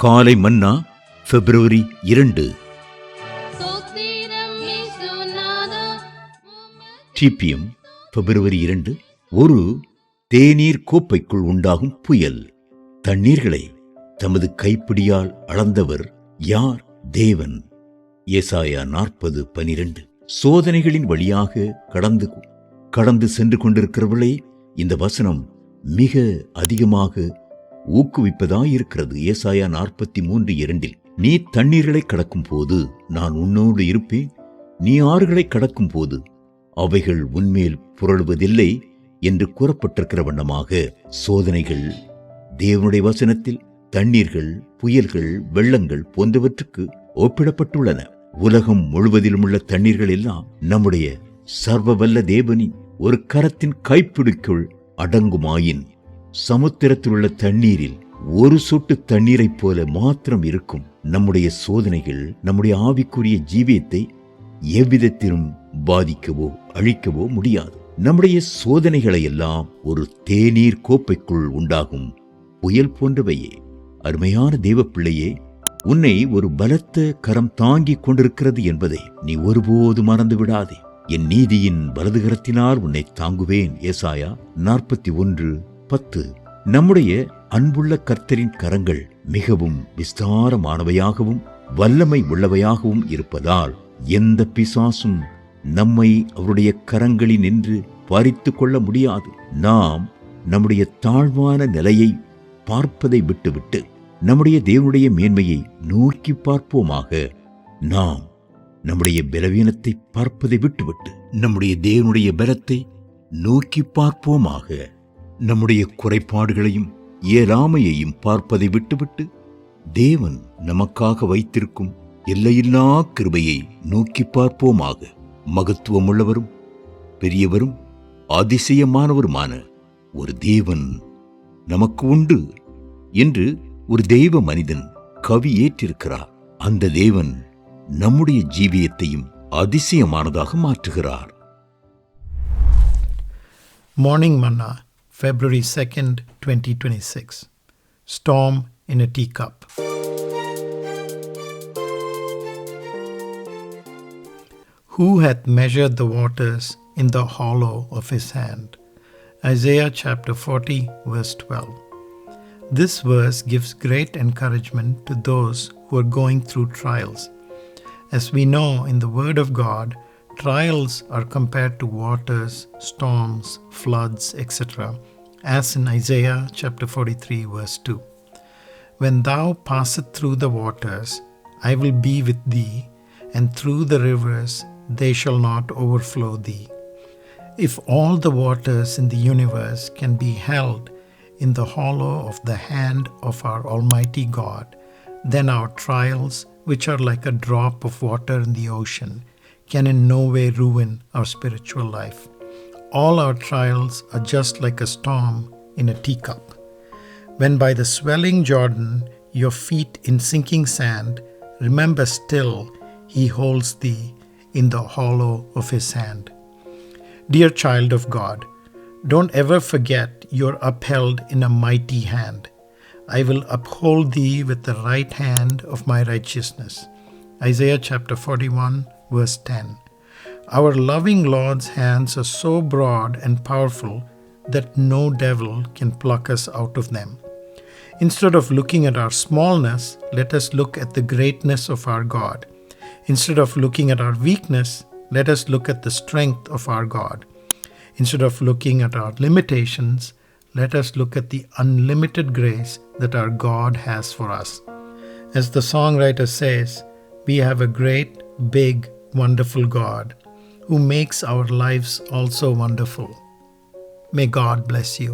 காலை மன்னா பிப்ரவரி 2. டிபிஎம் பிப்ரவரி 2. ஒரு தேநீர் கோப்பைக்குள் உண்டாகும் புயல். தண்ணீர்களை தமது கைப்பிடியால் அளந்தவர் யார்? தேவன். ஏசாயா 40:12. சோதனைகளின் வழியாக கடந்து சென்று கொண்டிருக்கிறவர்களே இந்த வசனம் மிக அதிகமாக ஊக்குவிப்பதாயிருக்கிறது. ஏசாயா 43:2. நீ தண்ணீர்களை கடக்கும் போது நான் உன்னோடு இருப்பேன், நீ ஆறுகளை கடக்கும் போது அவைகள் உன்மேல் புரளுவதில்லை என்று கூறப்பட்டிருக்கிற வண்ணமாக சோதனைகள் தேவனுடைய வசனத்தில் தண்ணீர்கள், புயல்கள், வெள்ளங்கள் போன்றவற்றுக்கு ஒப்பிடப்பட்டுள்ளன. உலகம் முழுவதிலும் உள்ள தண்ணீர்கள் எல்லாம் நம்முடைய சர்வவல்ல தேவனின் ஒரு கரத்தின் கைப்பிடிக்குள் அடங்குமாயின் சமுத்திரத்தில் உள்ள தண்ணீரில் ஒரு சொட்டு தண்ணீரைப் போல மாத்திரம் இருக்கும். நம்முடைய சோதனைகள் நம்முடைய ஆவிக்குரிய ஜீவியத்தை எவ்விதத்திலும் பாதிக்கவோ அழிக்கவோ முடியாது. நம்முடைய சோதனைகளை எல்லாம் ஒரு தேநீர் கோப்பைக்குள் உண்டாகும் புயல் போன்றவையே. அருமையான தேவ பிள்ளையே, உன்னை ஒரு பலத்த கரம் தாங்கிக் கொண்டிருக்கிறது என்பதை நீ ஒருபோது மறந்து விடாதே. என் நீதியின் வலதுகரத்தினால் உன்னை தாங்குவேன். ஏசாயா 41:10. நம்முடைய அன்புள்ள கர்த்தரின் கரங்கள் மிகவும் விஸ்தாரமானவையாகவும் வல்லமை உள்ளவையாகவும் இருப்பதால் எந்த பிசாசும் நம்மை அவருடைய கரங்களில் நின்று பறித்து கொள்ள முடியாது. நாம் நம்முடைய தாழ்வான நிலையை பார்ப்பதை விட்டுவிட்டு நம்முடைய தேவனுடைய மேன்மையை நோக்கி பார்ப்போமாக. நாம் நம்முடைய பலவீனத்தை பார்ப்பதை விட்டுவிட்டு நம்முடைய தேவனுடைய பலத்தை நோக்கி பார்ப்போமாக. நம்முடைய குறைபாடுகளையும் இயலாமையையும் பார்ப்பதை விட்டுவிட்டு தேவன் நமக்காக வைத்திருக்கும் எல்லையில்லா கிருபையை நோக்கி பார்ப்போமாக. மகத்துவமுள்ளவரும் பெரியவரும் அதிசயமானவருமான ஒரு தேவன் நமக்கு உண்டு என்று ஒரு தெய்வ மனிதன் கவி ஏற்றிருக்கிறார். அந்த தேவன் நம்முடைய ஜீவியத்தையும் அதிசயமானதாக மாற்றுகிறார். Morning Manna, February 2nd, 2026. Storm in a Teacup. Who hath measured the waters in the hollow of his hand? Isaiah chapter 40, verse 12. This verse gives great encouragement to those who are going through trials. As we know in the Word of God, trials are compared to waters, storms, floods, etc., as in Isaiah chapter 43, verse 2. When thou passest through the waters, I will be with thee, and through the rivers they shall not overflow thee. If all the waters in the universe can be held in the hollow of the hand of our Almighty God, then our trials, which are like a drop of water in the ocean, can in no way ruin our spiritual life. All our trials are just like a storm in a teacup. When by the swelling Jordan your feet in sinking sand, remember still he holds thee in the hollow of his hand. Dear child of God, don't ever forget you're upheld in a mighty hand. I will uphold thee with the right hand of my righteousness. Isaiah chapter 41, verse 10. Our loving Lord's hands are so broad and powerful that no devil can pluck us out of them. Instead of looking at our smallness, let us look at the greatness of our God. Instead of looking at our weakness, let us look at the strength of our God. Instead of looking at our limitations, let us look at the unlimited grace that our God has for us. As the songwriter says, we have a great, big, wonderful God who makes our lives also wonderful. May God bless you.